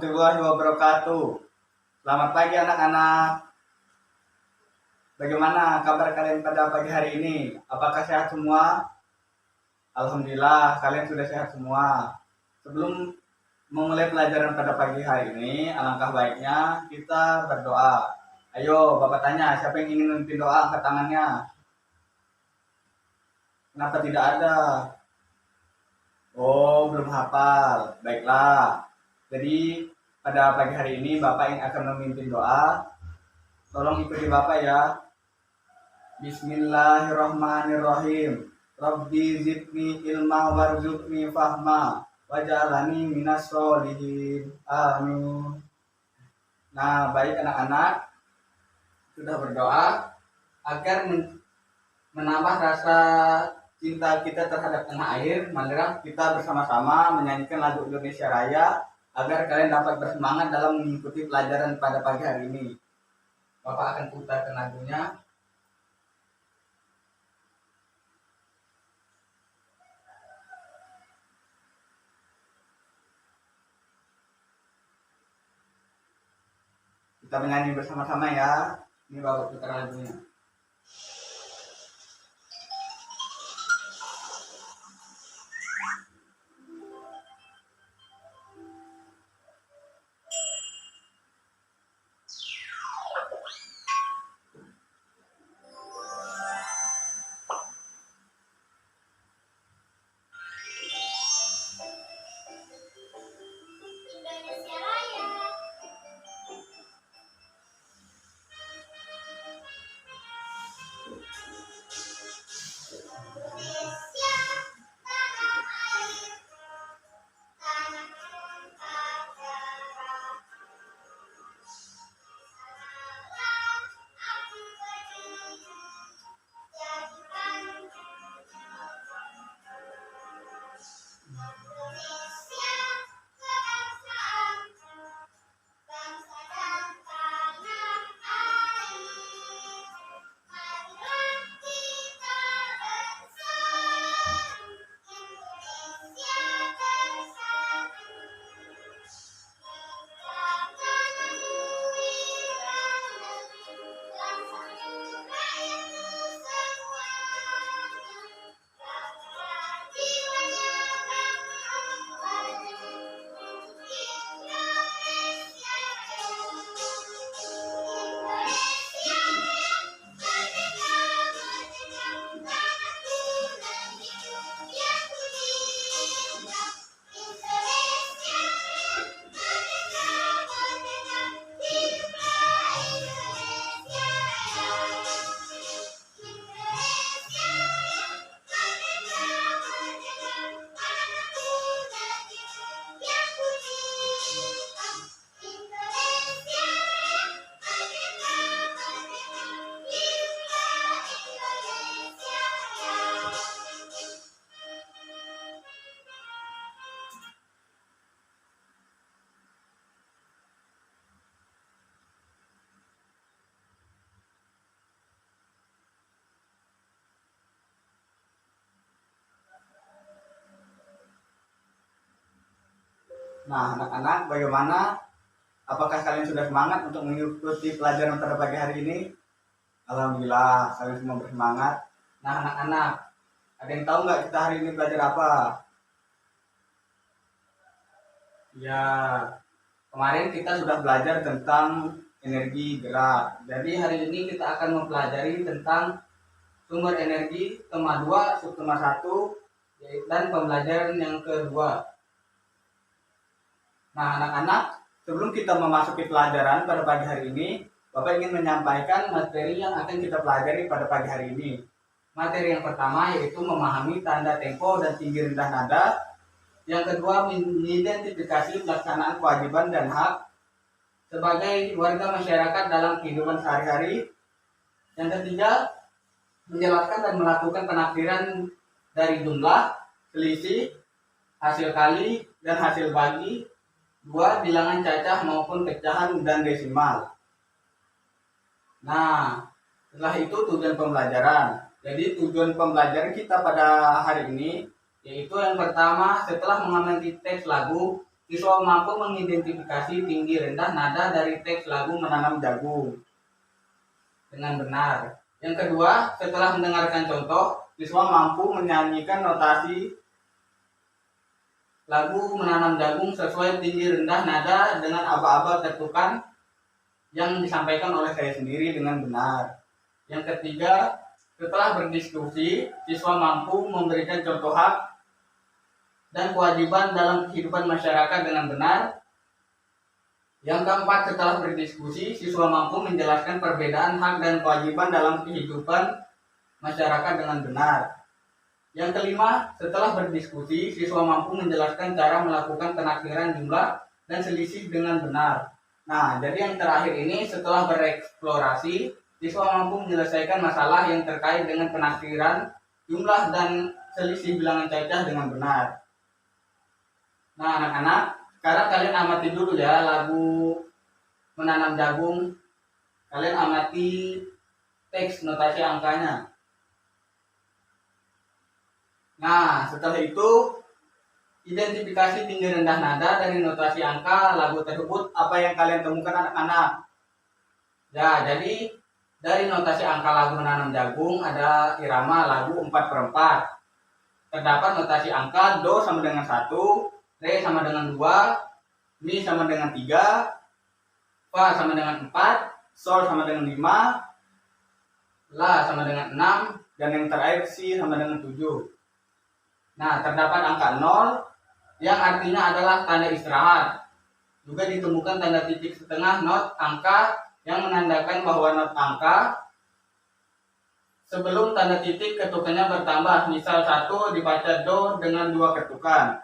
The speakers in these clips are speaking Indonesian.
warahmatullahi wabarakatuh. Selamat pagi anak-anak. Bagaimana kabar kalian pada pagi hari ini? Apakah sehat semua? Alhamdulillah kalian sudah sehat semua. Sebelum memulai pelajaran pada pagi hari ini, alangkah baiknya kita berdoa. Ayo, Bapak tanya, siapa yang ingin memimpin doa? Angkat tangannya. Kenapa tidak ada? Oh, belum hafal. Baiklah. Jadi pada pagi hari ini Bapak yang akan memimpin doa. Tolong ikuti Bapak ya. Bismillahirrahmanirrahim. Rabbi zidni ilma warzuqni fahma waj'alni minas sholihin. Amin. Nah, baik anak-anak, sudah berdoa agar menambah rasa cinta kita terhadap tanah air. Marilah kita bersama-sama menyanyikan lagu Indonesia Raya agar kalian dapat bersemangat dalam mengikuti pelajaran pada pagi hari ini. Bapak akan putarkan lagunya. Kita menyanyi bersama-sama ya. Ini Bapak putar lagunya. Nah, anak-anak, bagaimana? Apakah kalian sudah semangat untuk mengikuti pelajaran pada pagi hari ini? Alhamdulillah, kalian semua bersemangat. Nah, anak-anak, ada yang tahu nggak kita hari ini belajar apa? Ya, kemarin kita sudah belajar tentang energi gerak. Jadi hari ini kita akan mempelajari tentang sumber energi tema 2, subtema 1, dan pembelajaran yang kedua. Nah, anak-anak, sebelum kita memasuki pelajaran pada pagi hari ini, Bapak ingin menyampaikan materi yang akan kita pelajari pada pagi hari ini. Materi yang pertama yaitu memahami tanda tempo dan tinggi rendah nada. Yang kedua, mengidentifikasi pelaksanaan kewajiban dan hak sebagai warga masyarakat dalam kehidupan sehari-hari. Yang ketiga, menjelaskan dan melakukan penafsiran dari jumlah, selisih, hasil kali, dan hasil bagi. 2. Bilangan cacah maupun pecahan dan desimal. Nah, setelah itu tujuan pembelajaran. Jadi tujuan pembelajaran kita pada hari ini yaitu yang pertama, setelah mengamati teks lagu, siswa mampu mengidentifikasi tinggi rendah nada dari teks lagu Menanam Jagung dengan benar. Yang kedua, setelah mendengarkan contoh, siswa mampu menyanyikan notasi lagu Menanam Jagung sesuai tinggi rendah nada dengan aba-aba ketukan yang disampaikan oleh saya sendiri dengan benar. Yang ketiga, setelah berdiskusi, siswa mampu memberikan contoh hak dan kewajiban dalam kehidupan masyarakat dengan benar. Yang keempat, setelah berdiskusi, siswa mampu menjelaskan perbedaan hak dan kewajiban dalam kehidupan masyarakat dengan benar. Yang kelima, setelah berdiskusi, siswa mampu menjelaskan cara melakukan penakdiran jumlah dan selisih dengan benar. Nah, jadi yang terakhir ini setelah bereksplorasi, siswa mampu menyelesaikan masalah yang terkait dengan penakdiran jumlah dan selisih bilangan cacah dengan benar. Nah, anak-anak, sekarang kalian amati dulu ya lagu Menanam Jagung. Kalian amati teks notasi angkanya. Nah, setelah itu identifikasi tinggi rendah nada dari notasi angka lagu tersebut. Apa yang kalian temukan anak-anak? Ya, jadi dari notasi angka lagu Menanam Jagung ada irama lagu 4/4. Terdapat notasi angka do sama dengan 1, re sama dengan 2, mi sama dengan 3, fa sama dengan 4, sol sama dengan 5, la sama dengan 6, dan yang terakhir si sama dengan 7. Nah, terdapat angka 0 yang artinya adalah tanda istirahat. Juga ditemukan tanda titik setengah not angka yang menandakan bahwa not angka sebelum tanda titik ketukannya bertambah. Misal 1 dibaca do dengan 2 ketukan.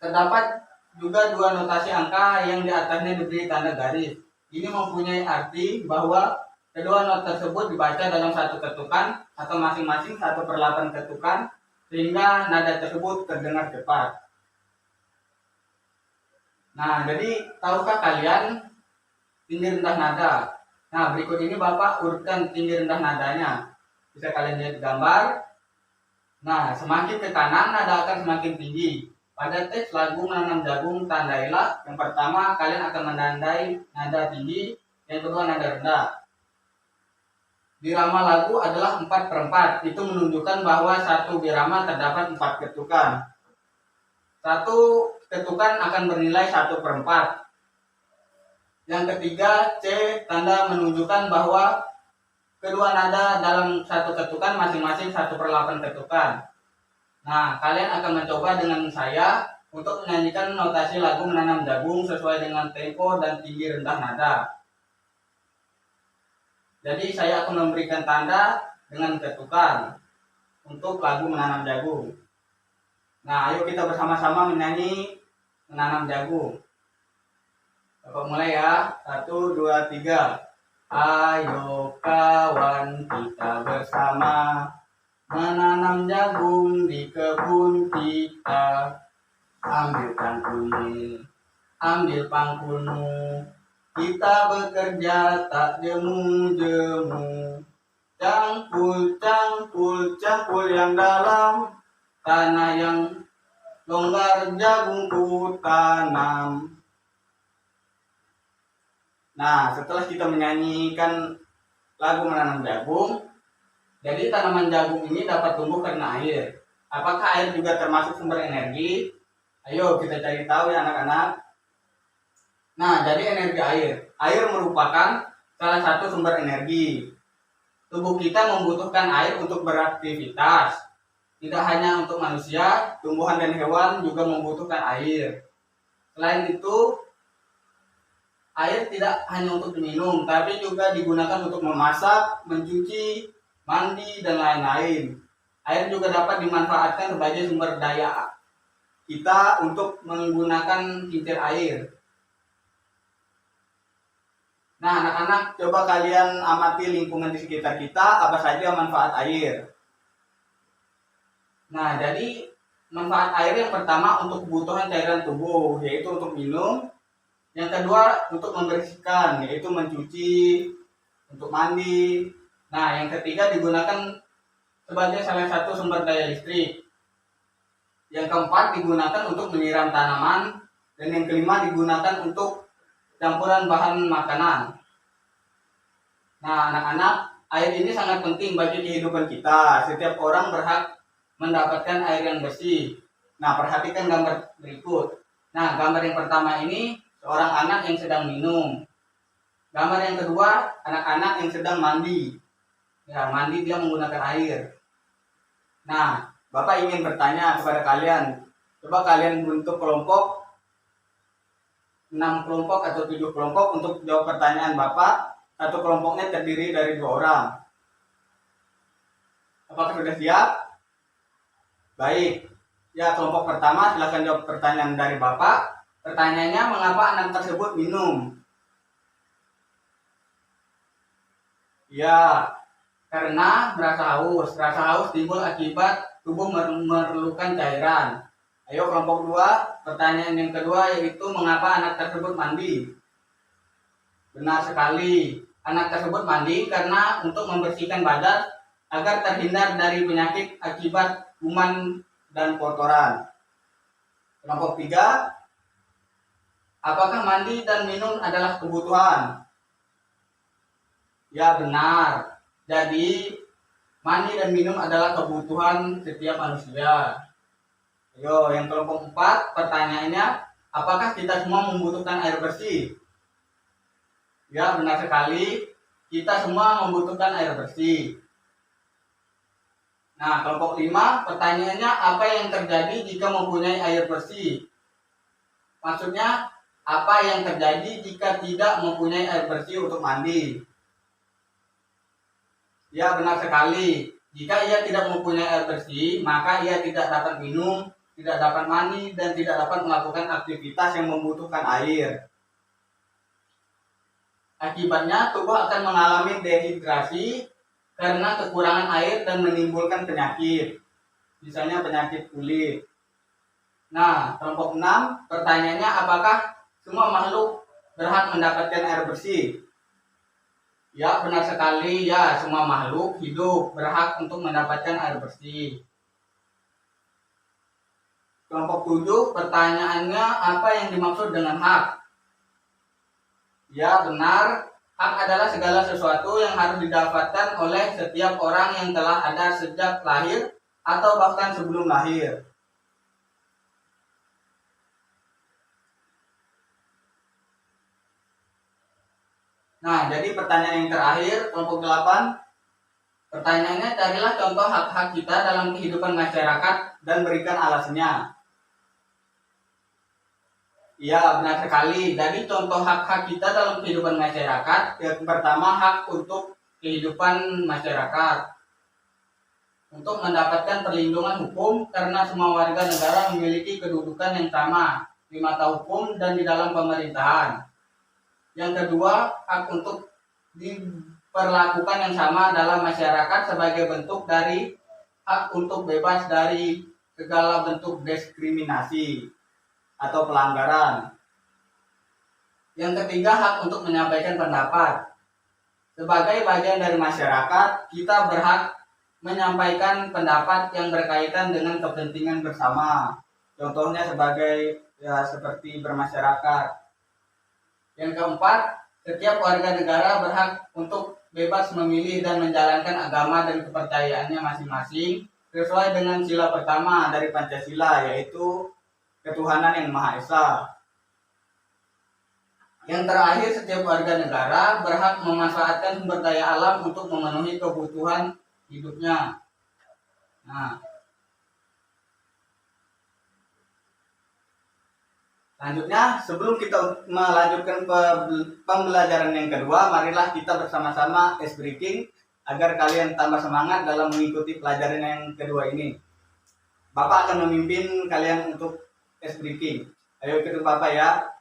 Terdapat juga 2 notasi angka yang di atasnya diberi tanda garis. Ini mempunyai arti bahwa kedua not tersebut dibaca dalam 1 ketukan atau masing-masing 1/8 ketukan sehingga nada tersebut terdengar cepat. Nah, jadi tahukah kalian tinggi rendah nada? Nah, berikut ini Bapak urutkan tinggi rendah nadanya. Bisa kalian lihat gambar. Nah, semakin ke kanan nada akan semakin tinggi. Pada teks lagu Menanam Jagung, tandailah. Yang pertama, kalian akan menandai nada tinggi. Yang kedua, nada rendah. Birama lagu adalah 4/4. Itu menunjukkan bahwa satu birama terdapat 4 ketukan. Satu ketukan akan bernilai 1/4. Yang ketiga, C, tanda menunjukkan bahwa kedua nada dalam 1 ketukan masing-masing 1/8 ketukan. Nah, kalian akan mencoba dengan saya untuk menyanyikan notasi lagu Menanam Jagung sesuai dengan tempo dan tinggi rendah nada. Jadi saya akan memberikan tanda dengan ketukan untuk lagu Menanam Jagung. Nah, ayo kita bersama-sama menyanyi Menanam Jagung. Bapak mulai ya. 1, 2, 3. Ayo kawan kita bersama menanam jagung di kebun kita. Ambil cangkulmu, ambil pangkulmu, kita bekerja tak jemu-jemu. Cangkul, cangkul, cangkul yang dalam, tanah yang longgar jagungku tanam. Nah, setelah kita menyanyikan lagu Menanam Jagung, jadi tanaman jagung ini dapat tumbuh karena air. Apakah air juga termasuk sumber energi? Ayo kita cari tahu ya anak-anak. Nah, jadi energi air. Air merupakan salah satu sumber energi. Tubuh kita membutuhkan air untuk beraktivitas. Tidak hanya untuk manusia, tumbuhan dan hewan juga membutuhkan air. Selain itu, air tidak hanya untuk diminum, tapi juga digunakan untuk memasak, mencuci, mandi, dan lain-lain. Air juga dapat dimanfaatkan sebagai sumber daya kita untuk menggunakan kincir air. Nah, anak-anak, coba kalian amati lingkungan di sekitar kita, apa saja manfaat air. Nah, jadi manfaat air yang pertama untuk kebutuhan cairan tubuh, yaitu untuk minum. Yang kedua untuk membersihkan, yaitu mencuci, untuk mandi. Nah, yang ketiga digunakan sebagai salah satu sumber daya listrik. Yang keempat digunakan untuk menyiram tanaman. Dan yang kelima digunakan untuk campuran bahan makanan. Nah, anak-anak, air ini sangat penting bagi kehidupan kita. Setiap orang berhak mendapatkan air yang bersih. Nah, perhatikan gambar berikut. Nah, gambar yang pertama ini seorang anak yang sedang minum. Gambar yang kedua, anak-anak yang sedang mandi. Ya, mandi dia menggunakan air. Nah, Bapak ingin bertanya kepada kalian. Coba kalian bentuk kelompok 6 kelompok atau 7 kelompok untuk jawab pertanyaan Bapak. Satu kelompoknya terdiri dari 2 orang. Apakah sudah siap? Baik. Ya, kelompok pertama silakan jawab pertanyaan dari Bapak. Pertanyaannya, mengapa anak tersebut minum? Ya, karena merasa haus. Rasa haus timbul akibat tubuh memerlukan cairan. Ayo kelompok 2, pertanyaan yang kedua yaitu mengapa anak tersebut mandi? Benar sekali, anak tersebut mandi karena untuk membersihkan badan agar terhindar dari penyakit akibat kuman dan kotoran. Kelompok 3, apakah mandi dan minum adalah kebutuhan? Ya benar, jadi mandi dan minum adalah kebutuhan setiap manusia. Ayo, yang kelompok 4, pertanyaannya, apakah kita semua membutuhkan air bersih? Ya, benar sekali, kita semua membutuhkan air bersih. Nah, kelompok 5, pertanyaannya, apa yang terjadi jika mempunyai air bersih? Maksudnya, apa yang terjadi jika tidak mempunyai air bersih untuk mandi? Ya, benar sekali, jika ia tidak mempunyai air bersih, maka ia tidak dapat minum, tidak dapat mandi, dan tidak dapat melakukan aktivitas yang membutuhkan air. Akibatnya tubuh akan mengalami dehidrasi karena kekurangan air dan menimbulkan penyakit, misalnya penyakit kulit. Nah, kelompok 6, pertanyaannya, apakah semua makhluk berhak mendapatkan air bersih? Ya, benar sekali, ya, semua makhluk hidup berhak untuk mendapatkan air bersih. Kelompok 7, pertanyaannya, apa yang dimaksud dengan hak? Ya, benar. Hak adalah segala sesuatu yang harus didapatkan oleh setiap orang yang telah ada sejak lahir atau bahkan sebelum lahir. Nah, jadi pertanyaan yang terakhir, kelompok 8. Pertanyaannya, carilah contoh hak-hak kita dalam kehidupan masyarakat dan berikan alasannya. Ya, benar sekali. Jadi contoh hak-hak kita dalam kehidupan masyarakat, yang pertama hak untuk kehidupan masyarakat. Untuk mendapatkan perlindungan hukum karena semua warga negara memiliki kedudukan yang sama di mata hukum dan di dalam pemerintahan. Yang kedua, hak untuk diperlakukan yang sama dalam masyarakat sebagai bentuk dari hak untuk bebas dari segala bentuk diskriminasi atau pelanggaran. Yang ketiga, hak untuk menyampaikan pendapat. Sebagai bagian dari masyarakat, kita berhak menyampaikan pendapat yang berkaitan dengan kepentingan bersama. Contohnya seperti bermasyarakat. Yang keempat, setiap warga negara berhak untuk bebas memilih dan menjalankan agama dan kepercayaannya masing-masing sesuai dengan sila pertama dari Pancasila, yaitu ketuhanan yang Maha Esa. Yang terakhir, setiap warga negara berhak memanfaatkan sumber daya alam untuk memenuhi kebutuhan hidupnya. Nah, selanjutnya, sebelum kita melanjutkan pembelajaran yang kedua, marilah kita bersama-sama ice breaking agar kalian tambah semangat dalam mengikuti pelajaran yang kedua ini. Bapak akan memimpin kalian untuk ice breaking. Ayo ikut Bapak ya.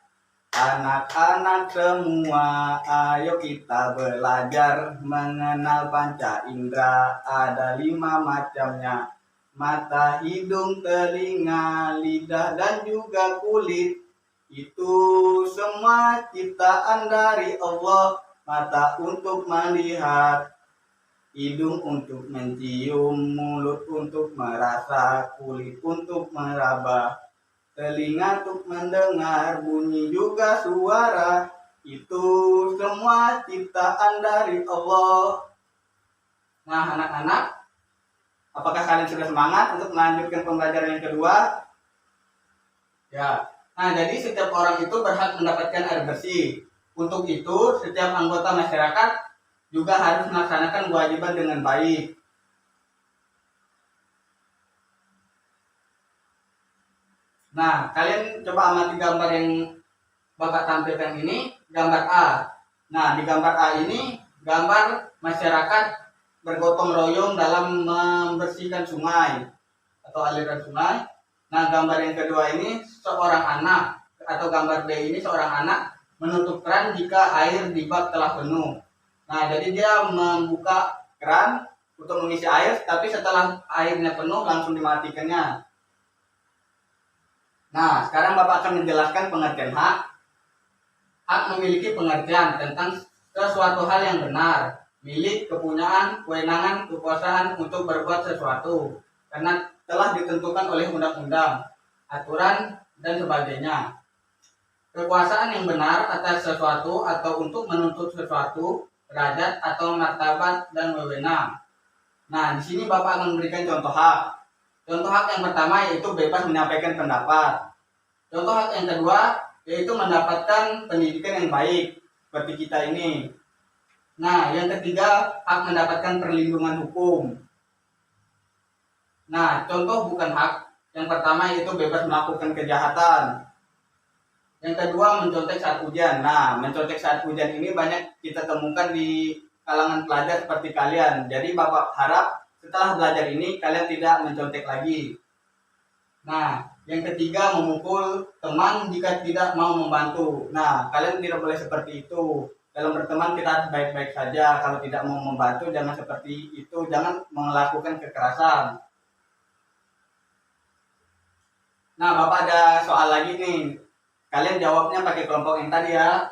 Anak-anak semua, ayo kita belajar mengenal panca indera. Ada 5 macamnya: mata, hidung, telinga, lidah, dan juga kulit. Itu semua ciptaan dari Allah. Mata untuk melihat, hidung untuk mencium, mulut untuk merasa, kulit untuk meraba, telinga untuk mendengar, bunyi juga suara. Itu semua ciptaan dari Allah. Nah, anak-anak, apakah kalian sudah semangat untuk melanjutkan pembelajaran yang kedua? Ya. Nah, jadi setiap orang itu berhak mendapatkan air bersih. Untuk itu, setiap anggota masyarakat juga harus melaksanakan kewajiban dengan baik. Nah, kalian coba amati gambar yang Bapak tampilkan ini, gambar A. Nah, di gambar A ini, gambar masyarakat bergotong royong dalam membersihkan sungai atau aliran sungai. Nah, gambar yang kedua ini seorang anak, atau gambar B ini seorang anak menutup keran jika air di bak telah penuh. Nah, jadi dia membuka keran untuk mengisi air, tapi setelah airnya penuh langsung dimatikannya. Nah, sekarang Bapak akan menjelaskan pengertian hak. Hak memiliki pengertian tentang sesuatu hal yang benar, milik, kepunyaan, kewenangan, kekuasaan untuk berbuat sesuatu, karena telah ditentukan oleh undang-undang, aturan, dan sebagainya. Kekuasaan yang benar atas sesuatu atau untuk menuntut sesuatu, derajat atau martabat dan wewenang. Nah, di sini Bapak akan memberikan contoh hak. Contoh hak yang pertama yaitu bebas menyampaikan pendapat. Contoh hak yang kedua yaitu mendapatkan pendidikan yang baik seperti kita ini. Nah, yang ketiga hak mendapatkan perlindungan hukum. Nah, contoh bukan hak. Yang pertama yaitu bebas melakukan kejahatan. Yang kedua mencontek saat ujian. Nah, mencontek saat ujian ini banyak kita temukan di kalangan pelajar seperti kalian. Jadi Bapak harap setelah belajar ini kalian tidak mencontek lagi. Nah, yang ketiga memukul teman jika tidak mau membantu. Nah, kalian tidak boleh seperti itu. Dalam berteman kita harus baik-baik saja. Kalau tidak mau membantu jangan seperti itu. Jangan melakukan kekerasan. Nah, Bapak ada soal lagi nih. Kalian jawabnya pakai kelompok yang tadi ya.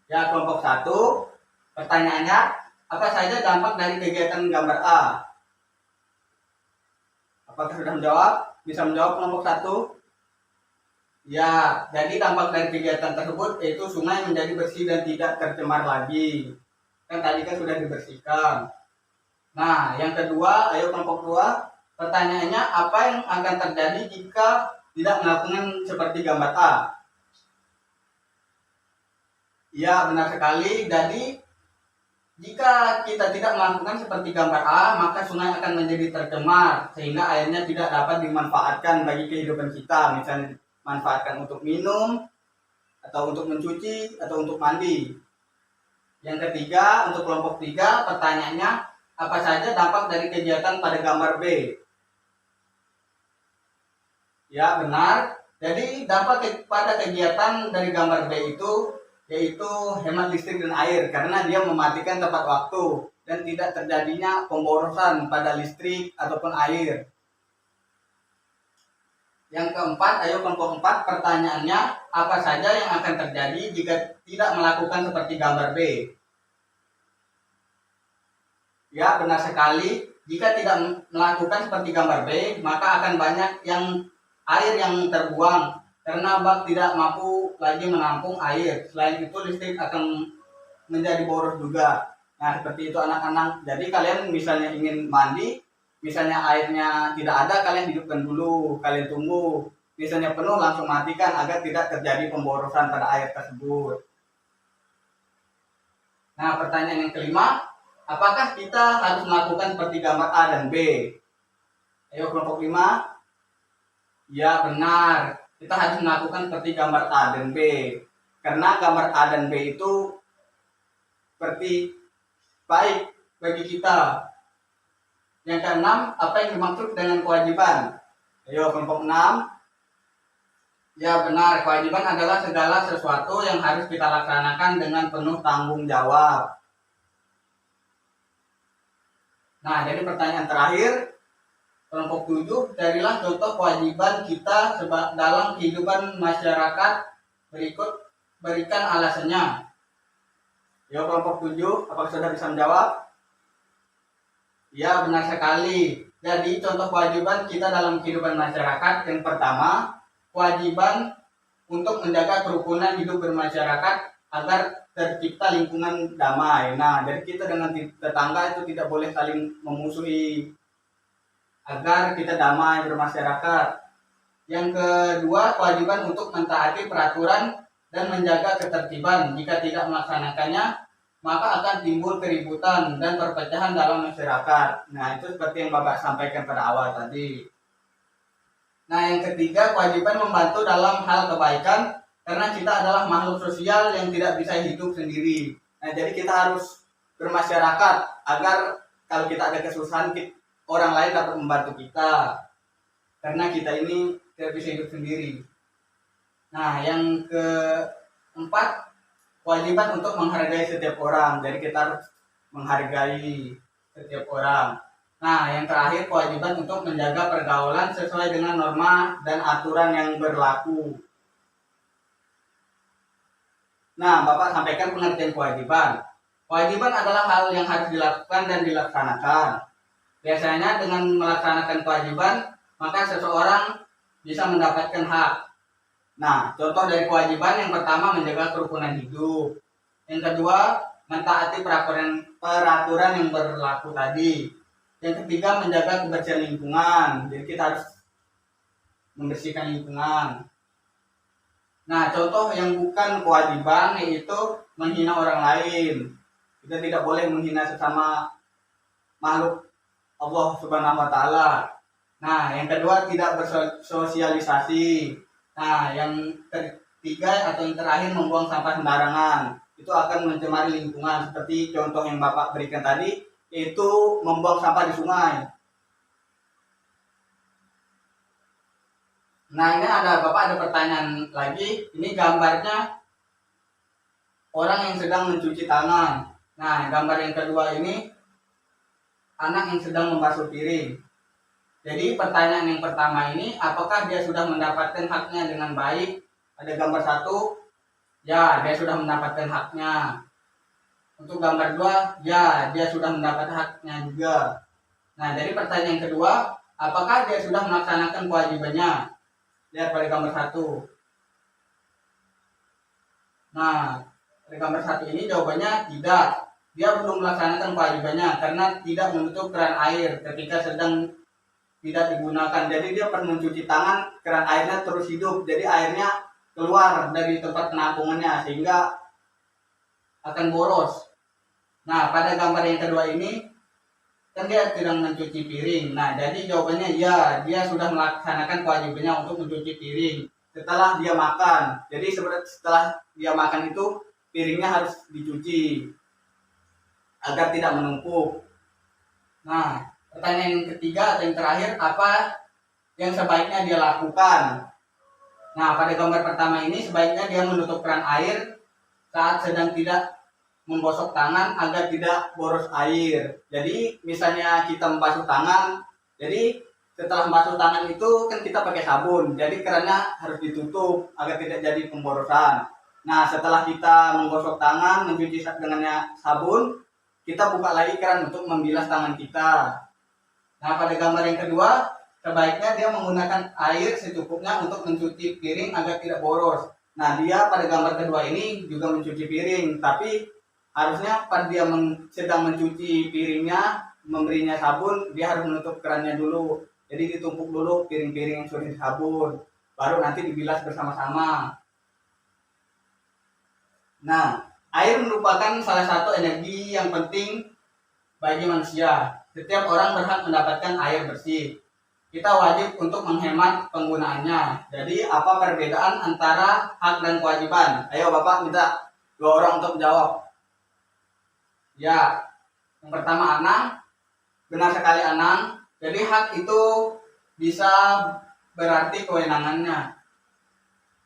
Ya, kelompok 1. Pertanyaannya, apa saja dampak dari kegiatan gambar A? Apakah sudah menjawab? Bisa menjawab kelompok 1? Ya, jadi dampak dari kegiatan tersebut yaitu sungai menjadi bersih dan tidak tercemar lagi. Kan tadi kan sudah dibersihkan. Nah, yang kedua, ayo kelompok 2. Pertanyaannya, apa yang akan terjadi jika tidak melakukan seperti gambar A? Ya, benar sekali. Jadi, jika kita tidak melakukan seperti gambar A, maka sungai akan menjadi tercemar sehingga airnya tidak dapat dimanfaatkan bagi kehidupan kita. Misalnya manfaatkan untuk minum, atau untuk mencuci, atau untuk mandi. Yang ketiga, untuk kelompok 3, pertanyaannya, apa saja dampak dari kegiatan pada gambar B? Ya, benar. Jadi dampak pada kegiatan dari gambar B itu yaitu hemat listrik dan air karena dia mematikan tepat waktu dan tidak terjadinya pemborosan pada listrik ataupun air. Yang keempat, ayo kelompok 4, pertanyaannya, apa saja yang akan terjadi jika tidak melakukan seperti gambar B? Ya, benar sekali. Jika tidak melakukan seperti gambar B, maka akan banyak air yang terbuang karena bak tidak mampu lagi menampung air. Selain itu listrik akan menjadi boros juga. Nah, seperti itu anak-anak. Jadi kalian misalnya ingin mandi, misalnya airnya tidak ada, kalian hidupkan dulu, kalian tunggu. Misalnya penuh langsung matikan agar tidak terjadi pemborosan pada air tersebut. Nah, pertanyaan yang kelima, apakah kita harus melakukan seperti gambar A dan B? Ayo kelompok 5. Ya, benar. Kita harus melakukan seperti gambar A dan B. Karena gambar A dan B itu seperti baik bagi kita. Yang keenam, apa yang dimaksud dengan kewajiban? Ayo kelompok 6. Ya, benar. Kewajiban adalah segala sesuatu yang harus kita laksanakan dengan penuh tanggung jawab. Nah, jadi pertanyaan terakhir, kelompok 7, carilah contoh kewajiban kita dalam kehidupan masyarakat berikut, berikan alasannya. Ya, kelompok 7, apakah sudah bisa menjawab? Ya, benar sekali. Jadi contoh kewajiban kita dalam kehidupan masyarakat, yang pertama, kewajiban untuk menjaga kerukunan hidup bermasyarakat agar tercipta lingkungan damai. Nah, jadi kita dengan tetangga itu tidak boleh saling memusuhi agar kita damai bermasyarakat. Yang kedua, kewajiban untuk mentaati peraturan dan menjaga ketertiban. Jika tidak melaksanakannya, maka akan timbul keributan dan perpecahan dalam masyarakat. Nah, itu seperti yang Bapak sampaikan pada awal tadi. Nah, yang ketiga, kewajiban membantu dalam hal kebaikan, karena kita adalah makhluk sosial yang tidak bisa hidup sendiri. Nah, jadi kita harus bermasyarakat agar kalau kita ada kesusahan, orang lain dapat membantu kita. Karena kita ini tidak bisa hidup sendiri. Nah, yang keempat, kewajiban untuk menghargai setiap orang. Jadi kita harus menghargai setiap orang. Nah, yang terakhir, kewajiban untuk menjaga pergaulan sesuai dengan norma dan aturan yang berlaku. Nah, Bapak sampaikan pengertian kewajiban. Kewajiban adalah hal yang harus dilakukan dan dilaksanakan. Biasanya dengan melaksanakan kewajiban, maka seseorang bisa mendapatkan hak. Nah, contoh dari kewajiban yang pertama menjaga kerukunan hidup. Yang kedua, mentaati peraturan yang berlaku tadi. Yang ketiga, menjaga kebersihan lingkungan. Jadi kita harus membersihkan lingkungan. Nah, contoh yang bukan kewajiban yaitu menghina orang lain. Kita tidak boleh menghina sesama makhluk Allah Subhanahu wa taala. Nah, yang kedua, tidak bersosialisasi. Nah, yang ketiga atau yang terakhir, membuang sampah sembarangan. Itu akan mencemari lingkungan. Seperti contoh yang Bapak berikan tadi, yaitu membuang sampah di sungai. Nah, ini Bapak ada pertanyaan lagi. Ini gambarnya orang yang sedang mencuci tangan. Nah, gambar yang kedua ini anak yang sedang membasuh piring. Jadi pertanyaan yang pertama ini, apakah dia sudah mendapatkan haknya dengan baik? Ada gambar 1, ya, dia sudah mendapatkan haknya. Untuk gambar 2, ya, dia sudah mendapat haknya juga. Nah, dari pertanyaan yang kedua, apakah dia sudah melaksanakan kewajibannya? Lihat pada gambar 1. Nah, pada gambar 1 ini jawabannya tidak. Dia belum melaksanakan kewajibannya karena tidak menutup keran air ketika sedang tidak digunakan. Jadi dia perlu mencuci tangan, keran airnya terus hidup. Jadi airnya keluar dari tempat penampungannya sehingga akan boros. Nah, pada gambar yang kedua ini kan dia sedang mencuci piring. Nah, jadi jawabannya ya, dia sudah melaksanakan kewajibannya untuk mencuci piring setelah dia makan. Jadi setelah dia makan itu piringnya harus dicuci agar tidak menumpuk. Nah, pertanyaan yang ketiga atau yang terakhir, apa yang sebaiknya dia lakukan? Nah, pada gambar pertama ini sebaiknya dia menutup keran air saat sedang tidak menggosok tangan agar tidak boros air. Jadi misalnya kita membasuh tangan, jadi setelah membasuh tangan itu kan kita pakai sabun, jadi kerannya harus ditutup agar tidak jadi pemborosan. Nah, setelah kita menggosok tangan, mencuci dengannya sabun, kita buka lagi keran untuk membilas tangan kita. Nah, pada gambar yang kedua, sebaiknya dia menggunakan air secukupnya untuk mencuci piring agar tidak boros. Nah, dia pada gambar kedua ini juga mencuci piring, tapi harusnya pada dia sedang mencuci piringnya, memberinya sabun, dia harus menutup kerannya dulu. Jadi ditumpuk dulu piring-piring yang sudah disabun, baru nanti dibilas bersama-sama. Nah, air merupakan salah satu energi yang penting bagi manusia. Setiap orang berhak mendapatkan air bersih. Kita wajib untuk menghemat penggunaannya. Jadi apa perbedaan antara hak dan kewajiban? Ayo Bapak minta 2 orang untuk menjawab. Ya, yang pertama Anang. Benar sekali Anang. Jadi hak itu bisa berarti kewenangannya.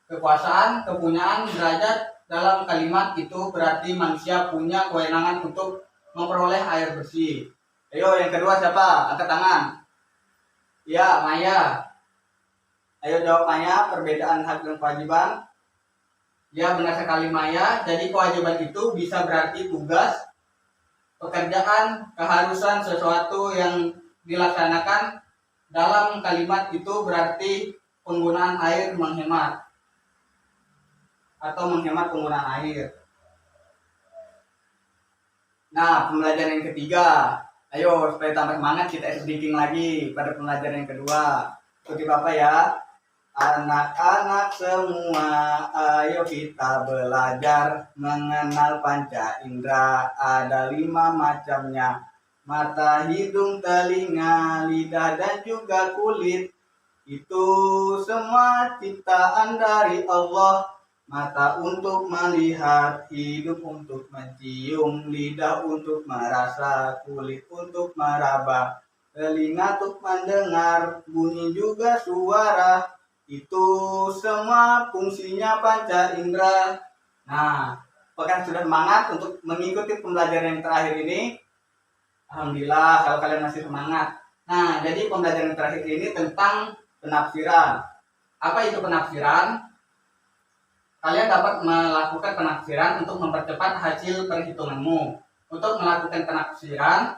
Kekuasaan, kepunyaan, derajat dalam kalimat itu berarti manusia punya kewenangan untuk memperoleh air bersih. Ayo yang kedua siapa? Angkat tangan. Ya, Maya. Ayo jawab Maya, perbedaan hak dan kewajiban. Ya, benar sekali Maya. Jadi kewajiban itu bisa berarti tugas, pekerjaan, keharusan, sesuatu yang dilaksanakan dalam kalimat itu berarti penggunaan air menghemat atau menghemat penggunaan air. Nah, pembelajaran yang ketiga. Ayo, supaya tambah semangat kita speaking lagi pada pembelajaran yang kedua. Ikuti Bapak ya. Anak-anak semua, ayo kita belajar mengenal panca indera. Ada 5 macamnya. Mata, hidung, telinga, lidah, dan juga kulit. Itu semua ciptaan dari Allah. Mata untuk melihat, hidung untuk mencium, lidah untuk merasa, kulit untuk meraba, telinga untuk mendengar, bunyi juga suara. Itu semua fungsinya panca indera. Nah, apakah sudah semangat untuk mengikuti pembelajaran yang terakhir ini? Alhamdulillah kalau kalian masih semangat. Nah, jadi pembelajaran yang terakhir ini tentang penafsiran. Apa itu penafsiran? Kalian dapat melakukan penafsiran untuk mempercepat hasil perhitunganmu. Untuk melakukan penafsiran,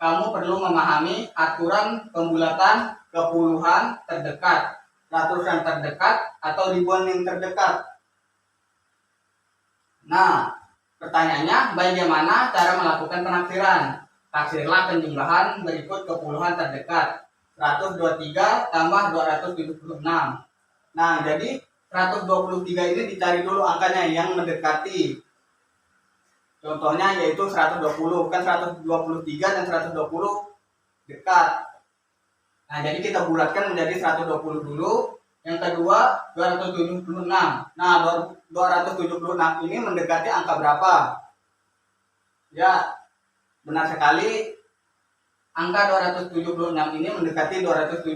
kamu perlu memahami aturan pembulatan kepuluhan terdekat, ratusan terdekat, atau ribuan yang terdekat. Nah, pertanyaannya, bagaimana cara melakukan penafsiran? Taksirlah penjumlahan berikut kepuluhan terdekat. 123 tambah 276. Nah, jadi 123 ini dicari dulu angkanya yang mendekati. Contohnya yaitu 120, kan 123 dan 120 dekat. Nah, jadi kita bulatkan menjadi 120 dulu. Yang kedua 276. Nah, 276 ini mendekati angka berapa? Ya, benar sekali. Angka 276 ini mendekati 270.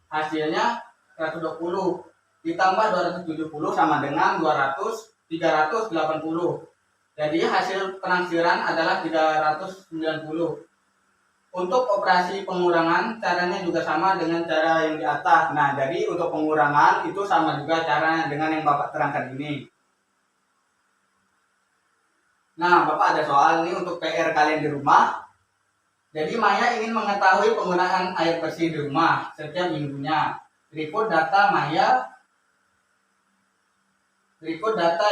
Hasilnya 120 ditambah 270 sama dengan 380. Jadi hasil penafsiran adalah 390. Untuk operasi pengurangan caranya juga sama dengan cara yang di atas. Nah, jadi untuk pengurangan itu sama juga caranya dengan yang Bapak terangkan ini. Nah, Bapak ada soal ini untuk PR kalian di rumah. Jadi Maya ingin mengetahui penggunaan air bersih di rumah setiap minggunya. Berikut data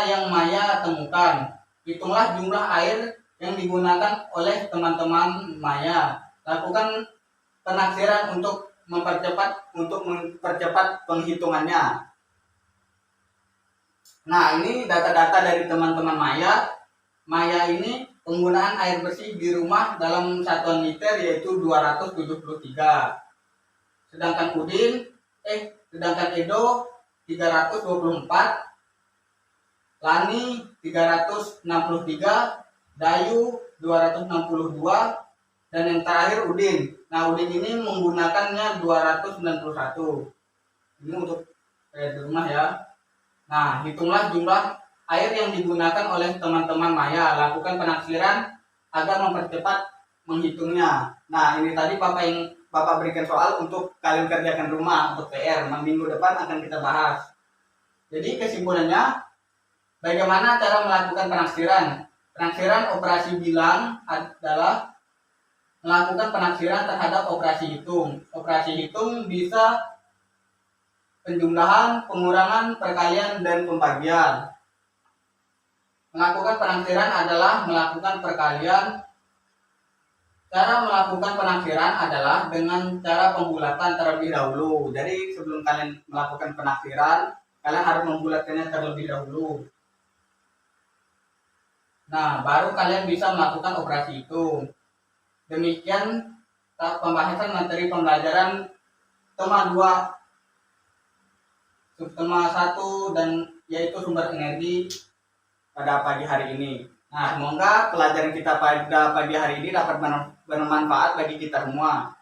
yang Maya temukan. Hitunglah jumlah air yang digunakan oleh teman-teman Maya. Lakukan penafsiran untuk mempercepat penghitungannya. Nah, ini data-data dari teman-teman Maya. Maya ini penggunaan air bersih di rumah dalam satuan liter yaitu 273. Sedangkan Edo 324, Lani 363, Dayu 262, dan yang terakhir Udin. Nah, Udin ini menggunakannya 291. Ini untuk di rumah ya. Nah, hitunglah jumlah air yang digunakan oleh teman-teman Maya. Lakukan penafsiran agar mempercepat menghitungnya. Nah, ini tadi Bapak berikan soal untuk kalian kerjakan rumah untuk PR. Minggu depan akan kita bahas. Jadi kesimpulannya, bagaimana cara melakukan penafsiran? Penafsiran operasi bilang adalah melakukan penafsiran terhadap operasi hitung. Operasi hitung bisa penjumlahan, pengurangan, perkalian, dan pembagian. Melakukan penafsiran adalah melakukan perkalian. Cara melakukan penafsiran adalah dengan cara pembulatan terlebih dahulu. Jadi sebelum kalian melakukan penafsiran, kalian harus membulatkannya terlebih dahulu. Nah, baru kalian bisa melakukan operasi itu. Demikian pembahasan materi pembelajaran tema 2, subtema 1, dan yaitu sumber energi pada pagi hari ini. Nah, semoga pelajaran kita pada pagi hari ini dapat bermanfaat bagi kita semua.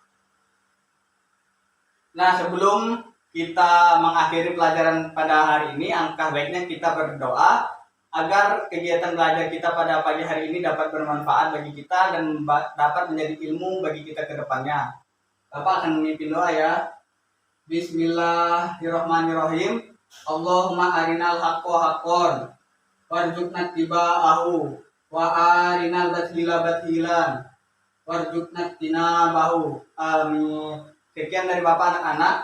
Nah, sebelum kita mengakhiri pelajaran pada hari ini, alangkah baiknya kita berdoa agar kegiatan belajar kita pada pagi hari ini dapat bermanfaat bagi kita dan dapat menjadi ilmu bagi kita ke depannya. Bapak akan memimpin doa ya. Bismillahirrahmanirrahim. Allahumma arinal haqqo haqqon warzuqna tiba'ahu Wa arinal bathila bathilan warjukna tina bahu. Amin. Sekian dari Bapak anak-anak.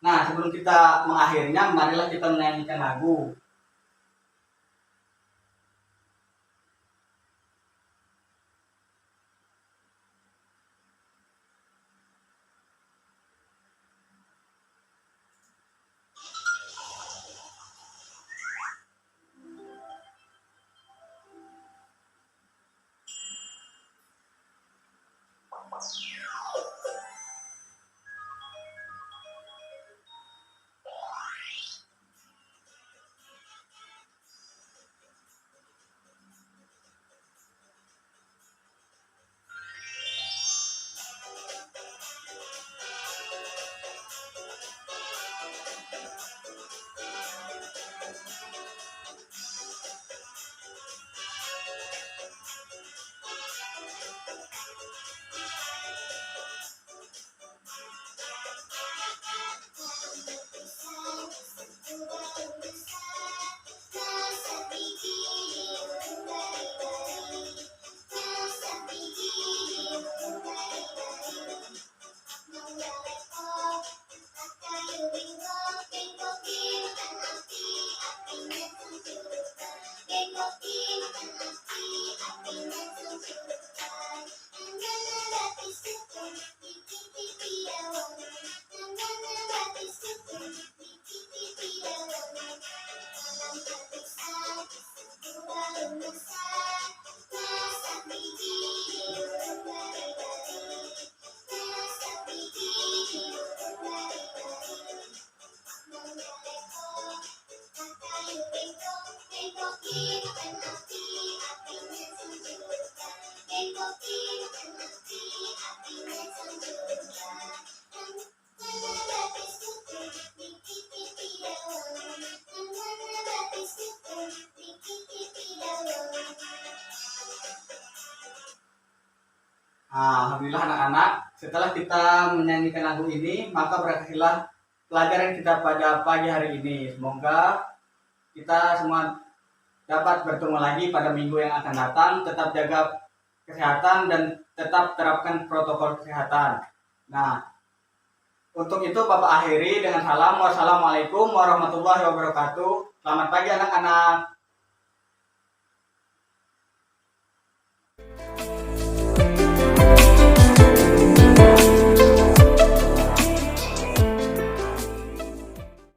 Nah, sebelum kita mengakhirinya, marilah kita menyanyikan lagu. Nah, alhamdulillah anak-anak, setelah kita menyanyikan lagu ini, maka berakhirlah pelajaran kita pada pagi hari ini. Semoga kita semua dapat bertemu lagi pada minggu yang akan datang. Tetap jaga kesehatan dan tetap terapkan protokol kesehatan. Nah, untuk itu Bapak akhiri dengan salam. Wassalamualaikum warahmatullahi wabarakatuh. Selamat pagi anak-anak.